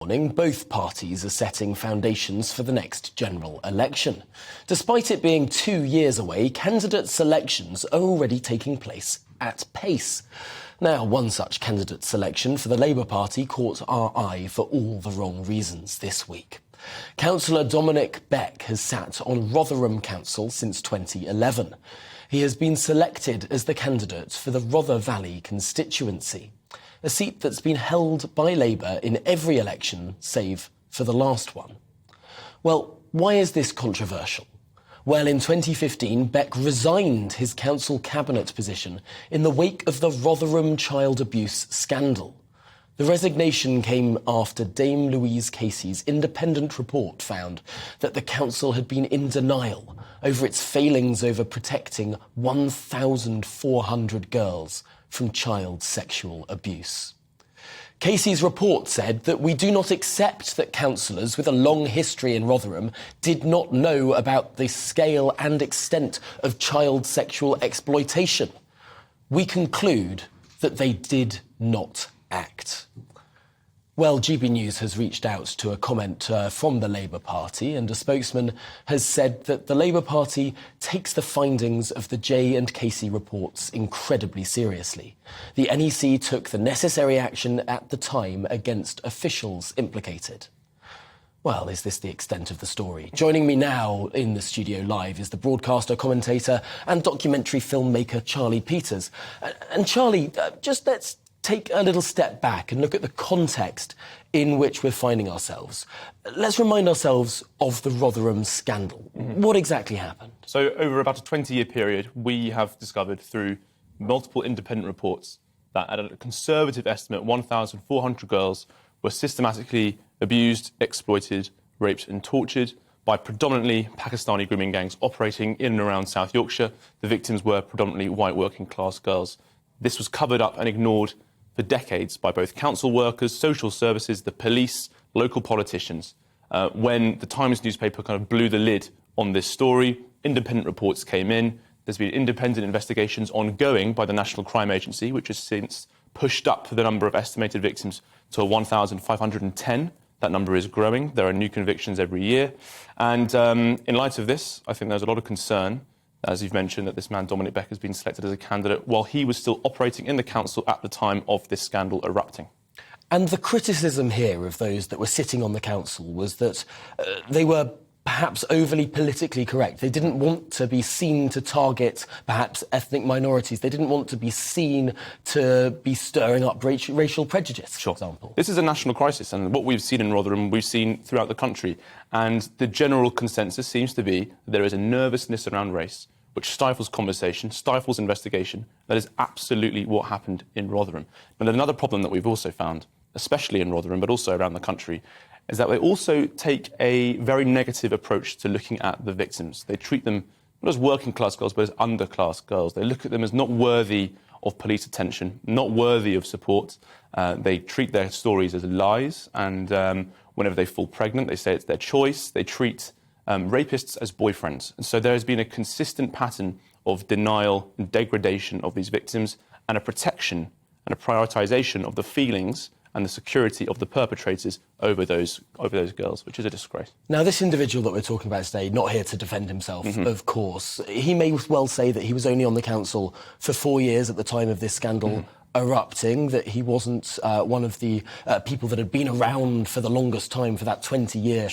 Morning, both parties are setting foundations for the next general election. Despite it being 2 years away, candidate selections are already taking place at pace. Now, one such candidate selection for the Labour Party caught our eye for all the wrong reasons this week. Councillor Dominic Beck has sat on Rotherham Council since 2011. He has been selected as the candidate for the Rother Valley constituency, a seat that's been held by Labour in every election save for the last one. Well, why is this controversial? Well, in 2015, Beck resigned his council cabinet position in the wake of the Rotherham child abuse scandal. The resignation came after Dame Louise Casey's independent report found that the council had been in denial over its failings over protecting 1,400 girls from child sexual abuse. Casey's report said that we do not accept that councillors with a long history in Rotherham did not know about the scale and extent of child sexual exploitation. We conclude that they did not act. Well, GBNews has reached out to a commentator from the Labour Party, and a spokesman has said that the Labour Party takes the findings of the Jay and Casey reports incredibly seriously. The NEC took the necessary action at the time against officials implicated. Well, is this the extent of the story? Joining me now in the studio live is the broadcaster, commentator and documentary filmmaker Charlie Peters. And Charlie, just let's take a little step back and look at the context in which we're finding ourselves. Let's remind ourselves of the Rotherham scandal. What exactly happened? So over about a 20-year period, we have discovered through multiple independent reports that at a conservative estimate, 1,400 girls were systematically abused, exploited, raped and tortured by predominantly Pakistani grooming gangs operating in and around South Yorkshire. The victims were predominantly white working-class girls. This was covered up and ignored for decades by both council workers, social services, the police, local politicians. When the Times newspaper kind of blew the lid on this story, independent reports came in. There's been independent investigations ongoing by the National Crime Agency, which has since pushed up the number of estimated victims to 1,510. That number is growing. There are new convictions every year. And in light of this, I think there's a lot of concern, as you've mentioned, that this man, Dominic Beck, has been selected as a candidate while he was still operating in the council at the time of this scandal erupting. And the criticism here of those that were sitting on the council was that they were perhaps overly politically correct. They didn't want to be seen to target perhaps ethnic minorities. They didn't want to be seen to be stirring up racial prejudice, for example. This is a national crisis, and what we've seen in Rotherham, we've seen throughout the country. And the general consensus seems to be that there is a nervousness around race, which stifles conversation, stifles investigation. That is absolutely what happened in Rotherham. And another problem that we've also found, especially in Rotherham, but also around the country, is that they also take a very negative approach to looking at the victims. They treat them not as working-class girls, but as underclass girls. They look at them as not worthy of police attention, not worthy of support. They treat their stories as lies, and whenever they fall pregnant, they say it's their choice. They treat rapists as boyfriends. And so there has been a consistent pattern of denial and degradation of these victims, and a protection and a prioritisation of the feelings and the security of the perpetrators over those girls, which is a disgrace. Now, this individual that we're talking about today, not here to defend himself, of course, he may well say that he was only on the council for 4 years at the time of this scandal erupting, that he wasn't one of the people that had been around for the longest time, for that 20-year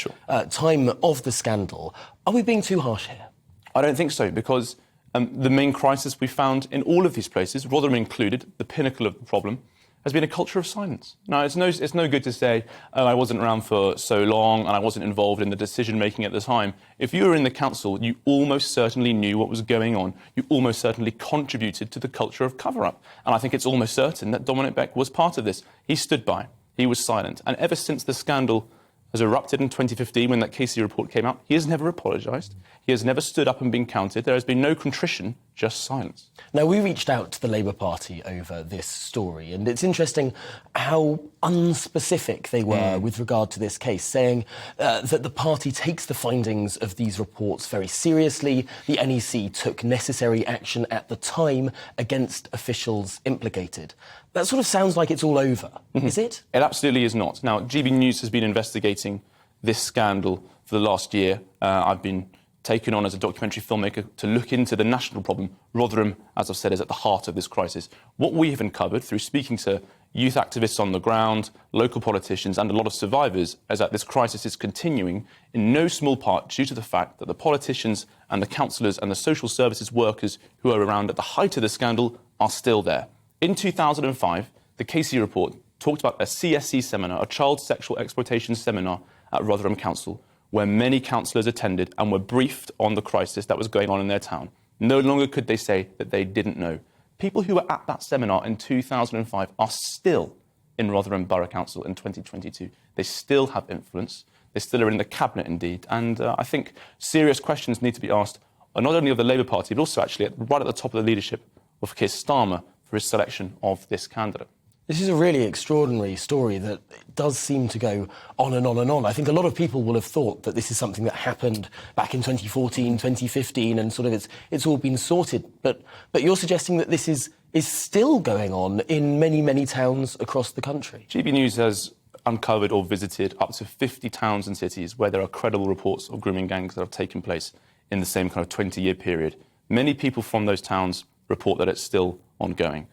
time of the scandal. Are we being too harsh here? I don't think so, because the main crisis we found in all of these places, Rotherham included, the pinnacle of the problem, has been a culture of silence. Now, it's no good to say, oh, I wasn't around for so long and I wasn't involved in the decision-making at the time. If you were in the council, you almost certainly knew what was going on. You almost certainly contributed to the culture of cover-up. And I think it's almost certain that Dominic Beck was part of this. He stood by. He was silent. And ever since the scandal has erupted in 2015, when that Casey report came out, he has never apologised. He has never stood up and been counted. There has been no contrition, just silence. Now, we reached out to the Labour Party over this story, and it's interesting how unspecific they were with regard to this case, saying that the party takes the findings of these reports very seriously. The NEC took necessary action at the time against officials implicated. That sort of sounds like it's all over. Is it? It absolutely is not. Now, GBNews has been investigating this scandal for the last year. I've been taken on as a documentary filmmaker to look into the national problem. Rotherham, as I've said, is at the heart of this crisis. What we have uncovered through speaking to youth activists on the ground, local politicians and a lot of survivors is that this crisis is continuing in no small part due to the fact that the politicians and the councillors and the social services workers who are around at the height of the scandal are still there. In 2005, the Casey report talked about a CSE seminar, a child sexual exploitation seminar at Rotherham Council, where many councillors attended and were briefed on the crisis that was going on in their town. No longer could they say that they didn't know. People who were at that seminar in 2005 are still in Rotherham Borough Council in 2022. They still have influence. They still are in the cabinet, indeed. And I think serious questions need to be asked, not only of the Labour Party, but also actually right at the top of the leadership of Keir Starmer for his selection of this candidate. This is a really extraordinary story that does seem to go on and on and on. I think a lot of people will have thought that this is something that happened back in 2014, 2015, and sort of it's all been sorted. But you're suggesting that this is still going on in many, many towns across the country. GBNews has uncovered or visited up to 50 towns and cities where there are credible reports of grooming gangs that have taken place in the same kind of 20-year period. Many people from those towns report that it's still ongoing.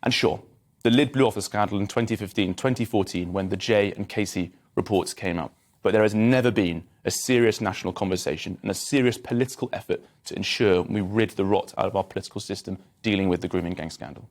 And sure, the lid blew off the scandal in 2015, 2014, when the Jay and Casey reports came out. But there has never been a serious national conversation and a serious political effort to ensure we rid the rot out of our political system dealing with the grooming gang scandal.